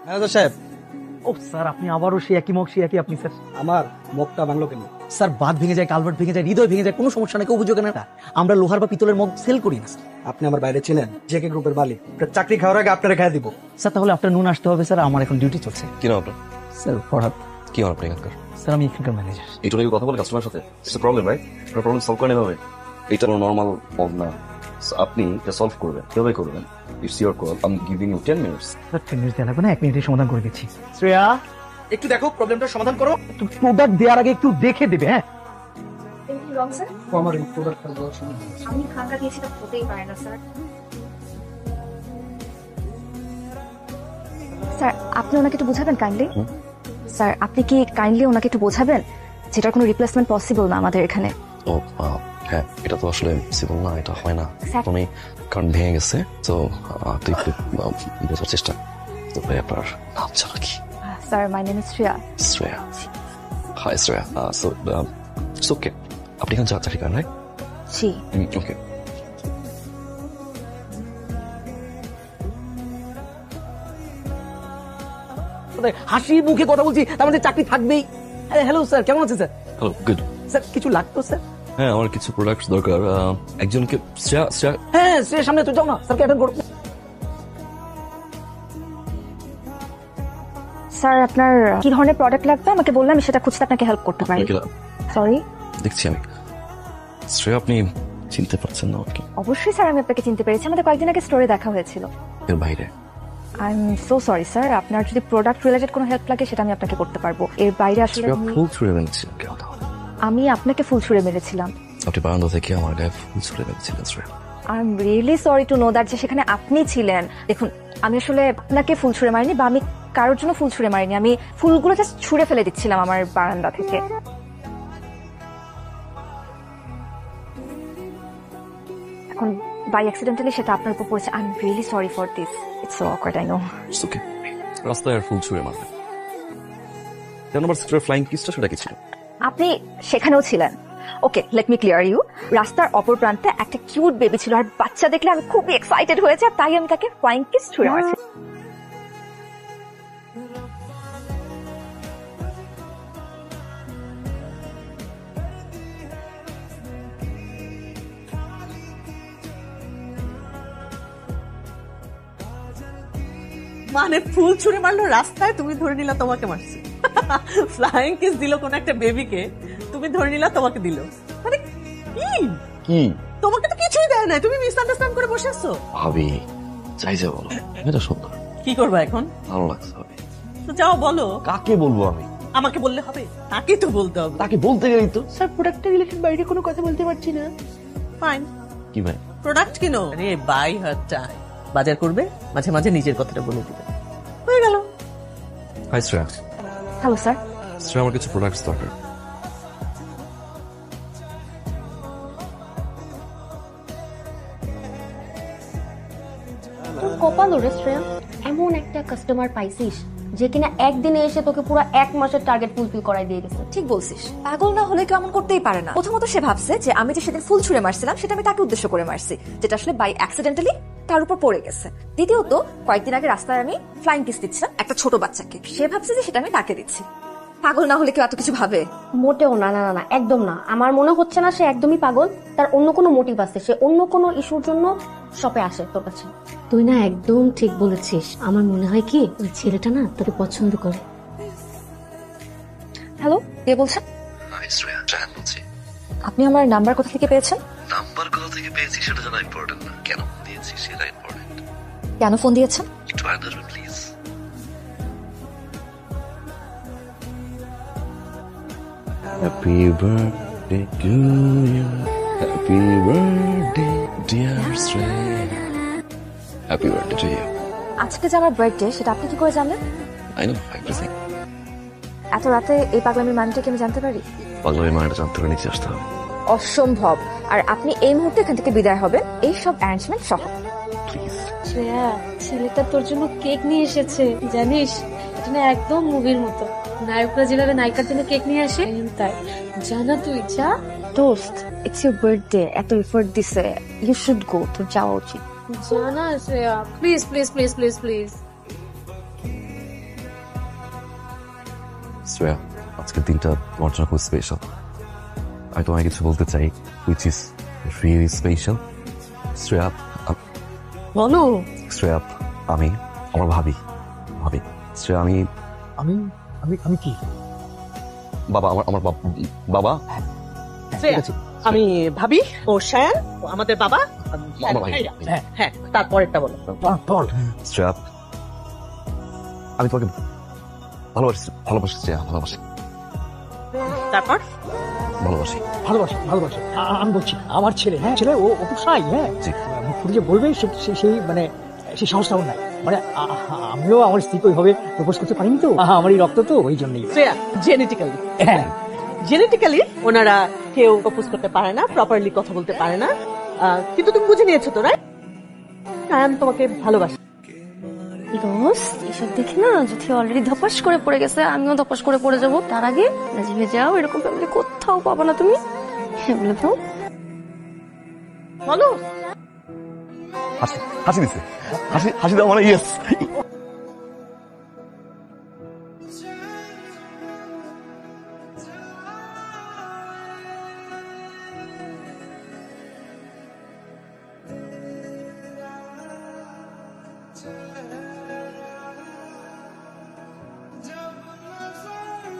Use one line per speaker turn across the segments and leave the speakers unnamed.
Manager সাহেব।
ও sir, আপনি আবারও সেই একই মুখ, সেই একই আপনি স্যার।
আমার মুখটা ভাঙলো কেন?
স্যার, বাঁধ ভেঙে যায়, কালভার্ট ভেঙে যায়, হৃদয় ভেঙে যায়, কোনো সমস্যা নেই, কেউ অভিযোগ না। আমরা লোহার বা পিতলের মগ সেল করি না।
আপনি আমার বাইরে ছিলেন, জেকে গ্রুপের মালিক। চাকরি খাওয়ার আগে আপনারা খাই দিব।
স্যার, তাহলে আপনার নুন আসতে হবে স্যার, আমার এখন ডিউটি চলছে।
কি নাম আপনার?
স্যার ফরহাদ।
কি হন আপনি এখানকার?
স্যার, আমি এখানকার ম্যানেজার।
এই টোটালি কথা বলে কাস্টমারের সাথে ইটস এ প্রবলেম, রাইট? আপনার প্রবলেম সলভ করেন এভাবে। এটা কোনো নর্মাল পথ না। আপনি এটা সলভ করবেন, কিভাবে করবেন? It's your call. I am giving you 10 minutes.
Sir 10 minute লাগবে না, 1 মিনিটে সমাধান করে দিচ্ছি। শ্রেয়া,
একটু দেখো, প্রবলেমটা সমাধান করো।
প্রোডাক্ট দেওয়ার আগে একটু দেখে দেবে। হ্যাঁ,
আমার এই প্রোডাক্টটা দেওয়ার সময়
আমি ফাঁকা দিয়েছি, তা হতেই পারে না স্যার। স্যার, আপনি ওনাকে একটু বোঝাবেন কাইন্ডলি। স্যার, আপনি কি কাইন্ডলি ওনাকে একটু বোঝাবেন যেটার কোনো রিপ্লেসমেন্ট পসিবল না আমাদের এখানে।
ও হ্যাঁ, এটা তো আসলে পসিবল না, এটা হয় না।
স্যার।
তুমি কারণ ভেঙে গেছে তো তুই একটু বোঝার চেষ্টা। তো ভাই আপনার নাম ছাড়া কি?
Sir, my name is Shreya.
Shreya. Hi Shreya. So it's okay. আপনি এখানে চাকরি করেন, রাইট?
জি।
ওকে।
হাসি মুখে কথা বলছি, তার মধ্যে চাকরি থাকবেই। হ্যালো স্যার, কেমন আছেন স্যার?
Hello, good.
স্যার, কিছু লাগতো স্যার?
হ্যাঁ, আমার কিছু প্রোডাক্টস দরকার। একজনকে শ্রেয়া। শ্রেয়া।
হ্যাঁ, শ্রেয়া সামনে তো যাও না, স্যারকে অ্যাটেন্ড করো।
স্যার, আপনার কি ধরনের প্রোডাক্ট লাগবে আমাকে বললে আমি সেটা খুঁজতে আপনাকে হেল্প করতে পারি। সরি।
দেখছি আমি। শ্রেয়া, আপনি চিনতে পারছেন না আমাকে?
অবশ্যই স্যার, আমি আপনাকে চিনতে পেরেছি, আমাদের কয়েকদিন আগে স্টোরে দেখা হয়েছিল।
এর বাইরে?
I am so sorry sir, আপনার যদি প্রোডাক্ট রিলেটেড কোনো হেল্প লাগে সেটা আমি আপনাকে করতে পারবো। এর বাইরে আসলে
ফুল ছুঁড়ে মেরেছিলেন কেন তাহলে?
আমি আপনাকে ফুল ছুঁড়ে মেরেছিলাম।
আপনি বারান্দা থেকে আমার গায়ে ফুল ছুঁড়ে মেরেছিলেন Shreya.
I am really sorry to know that যে সেখানে আপনি ছিলেন। দেখুন, আমি আসলে আপনাকে ফুল ছুঁড়ে মারিনি, বা আমি কারোর জন্য ফুল ছুঁড়ে মারিনি। আমি ফুলগুলো জাস্ট ছুঁড়ে ফেলে দিচ্ছিলাম আমার বারান্দা থেকে। এখন বাই অ্যাক্সিডেন্টালি সেটা আপনার উপর পড়েছে। I am really sorry for this. It's so awkward, I know.
It's okay. রাস্তায় আর ফুল ছুঁড়ে মারবেন। তেরো নম্বর সেক্টরের ফ্লাইং কিসটা সেটা কি ছিল?
আপনি সেখানেও ছিলেন। ওকে, লেট মি ক্লিয়ার ইউ। রাস্তার অপর প্রান্তে একটা কিউট বেবি ছিল, আর বাচ্চা দেখলে আমি খুবই এক্সাইটেড হয়েছে, তাই আমি তাকে ফ্লাইং কিস ছুঁড়ে মারছি।
মানে ফুল ছুঁড়ে মারলো রাস্তায়, তুমি ধরে নিলা তোমাকে মারছে। ফ্লাইং কিস দিল কোন একটা বেবিকে, তুমি ধরে নিলা তোমাকে দিল। মানে কি
কি?
তোমাকে তো কিছুই দেয় না, তুমি মিসআন্ডারস্ট্যান্ড করে বসে আছো।
ভাবি, চাই যে বলো, এটা সুন্দর।
কি করবা এখন?
ভালো লাগছে ভাবি।
তো যাও বলো।
কাকে বলবো আমি?
আমাকে বললে হবে? তাকে তো বলতে হবে।
তাকে বলতে গেলেই তো।
স্যার, প্রোডাক্টের রিলেটেড বাইরে কোনো কথা বলতে পারছি না। ফাইন,
কি ভাই?
প্রোডাক্ট কিনো। আরে বাই হার টাইম। বাজার করবে, মাঝে মাঝে নিজের কথাটা বলে দিবে, হয়ে গেল।
Hi Shreya.
Hello sir.
Shreya, আমার কিছু প্রোডাক্টস দরকার।
তোর কপাল ওরে শ্রেয়া, এমন একটা কাস্টমার পাইছিস যে কিনা একদিনে এসে তোকে পুরো 1 মাসের টার্গেট ফুলফিল করাই দিয়ে গেছে।
ঠিক বলছিস, পাগল না হলে কেমন করতেই পারে না। প্রথমত সে ভাবছে যে আমি যে সেদিন ফুল ছুঁড়ে মারছিলাম সেটা আমি তাকে উদ্দেশ্য করে মারছি, যেটা আসলে বাই অ্যাক্সিডেন্টালি তার উপর পড়ে গেছে। দ্বিতীয়ত, কয়েকদিন আগে রাস্তায় আমি ফ্লাইং কিস দিচ্ছিলাম একটা ছোট বাচ্চাকে, সে ভাবছে যে সেটা আমি তাকে দিচ্ছি। পাগল না হলে কেউ এত কিছু ভাবে?
মোটেও না, না না না, একদম না। আমার মনে হচ্ছে না সে একদমই পাগল, তার অন্য কোনো মোটিভ আছে, সে অন্য কোনো ইস্যুর জন্য শপে আসে তোর কাছে। তুই না একদম ঠিক বলেছিস। আমার মনে হয় কি ওই ছেলেটা না তোকে পছন্দ করে।
হ্যালো, কে বলছেন?
হাই শ্রেয়া, জাহান বলছি।
আপনি আমার নাম্বার কোথা থেকে পেয়েছেন?
নাম্বার কোথা থেকে পেয়েছি সেটা জানা ইম্পর্টেন্ট না, কেন দিয়েছি সেটা ইম্পর্টেন্ট।
কেন ফোন দিয়েছেন?
একটু আন্দাজ please. Happy birthday to you. Happy birthday dear Shreya. Happy birthday to you.
আজকে যে আমার বার্থডে সেটা আপনি কি করে জানলেন?
I know everything.
এত রাতে এই পাগলামির মানেটা কি আমি জানতে পারি?
পাগলামির মানেটা জানতে হলে নিচে আসতে হবে।
অসম্ভব। আর আপনি এই মুহূর্তে এখান থেকে বিদায় হবেন, এই সব অ্যারেঞ্জমেন্ট সহ।
প্লিজ।
শ্রেয়া, ছেলেটা তোর জন্য কেক নিয়ে এসেছে, জানিস? এটা এটা না একদম মুভির মতো, নায়করা যেভাবে নায়িকার জন্য কেক নিয়ে আসে তাই। জানা তুই যা।
দোস্ত, ইটস ইউর বার্থডে, এত এফোর্ট দিছে, ইউ শুড গো, তোর যাওয়া উচিত।
জানা Shreya, please please please please please.
Shreya, আজকের দিনটা তোমার জন্য খুব স্পেশাল। আমি তোমায় কিছু বলতে চাই, which is really special. Shreya,
বলো।
শ্রেয়া, আমি আমার ভাবি শ্রেয়া, আমি
আমি আমি আমি কি
বাবা, আমার বাবা
শ্রেয়া, আমি ভাবি, ও শায়ান, ও আমাদের বাবা।
আমার ভাই।
হ্যাঁ, তারপরেরটা বলো।
বল।
শ্রেয়া, আমি তোমাকে ভালোবাসি শ্রেয়া,
তারপর
ভালোবাসি।
ভালোবাসি আমি বলছি আমার ছেলে, হ্যাঁ ছেলে, ও খুব সাই, হ্যাঁ
জি।
মুখ ফুটে যে বলবে সেই মানে সেই সাহসটাও নাই, মানে আমিও আমার স্ত্রীকে ওইভাবে প্রপোজ করতে পারিনি তো, আমারই রক্ত তো, ওই জন্যই।
শ্রেয়া, জেনেটিক্যালি
হ্যাঁ
ওনারা কেউ প্রপোজ করতে পারে না, প্রপারলি কথা বলতে পারে না, কিন্তু তুমি বুঝে নিয়েছো তো, রাইট? আমি তোমাকে ভালোবাসি।
দোস্ত, এসব দেখি না যদি অলরেডি ধপাস করে পড়ে গেছে, আমিও ধপাস করে পড়ে যাবো। তার আগে রাজি হয়ে যাও, এরকম ফ্যামিলি কোথাও পাবো না তুমি। হ্যাঁ বলে তো।
বলো।
হাসি দিচ্ছে, হাসি দাও মানে ইয়েস।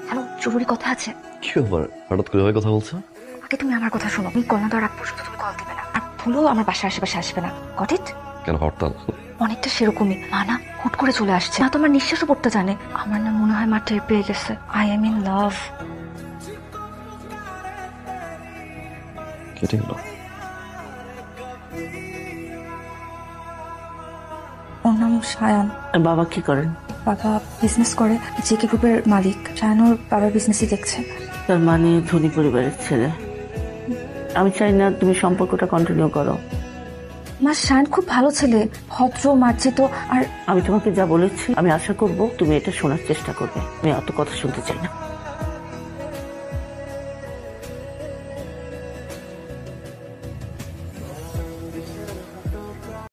হ্যালো, জরুরি কথা আছে।
কি ব্যাপার, হঠাৎ করে কথা বলছো?
আগে তুমি আমার কথা শোনো, আমি কল না দেওয়ার আগ পর্যন্ত তুমি কল দিবে না, আর ভুলেও আমার বাসার আশেপাশে আসবে না। Got it?
কেন হরতাল?
অনেকটা সেরকমই। মা না হুট করে চলে আসছে, মা তোমার নিঃশ্বাসও পড়তে জানে। আমার না মনে হয় মা টের পেয়ে গেছে আই এম ইন লাভ।
কেটে গেল।
ওর নাম সায়ান।
বাবা কি করেন?
বাবা বিজনেস করে, জেকে গ্রুপের মালিক। সায়ান ওর বাবার বিজনেসই দেখছে।
তার মানে ধনী পরিবারের ছেলে। আমি চাই না তুমি সম্পর্কটা কন্টিনিউ করো।
মা, সায়ান খুব ভালো ছেলে, ভদ্র, মার্জিত। আর
আমি তোমাকে যা বলেছি, আমি আশা করব তুমি এটা শোনার চেষ্টা করবে। আমি অত কথা শুনতে চাই না।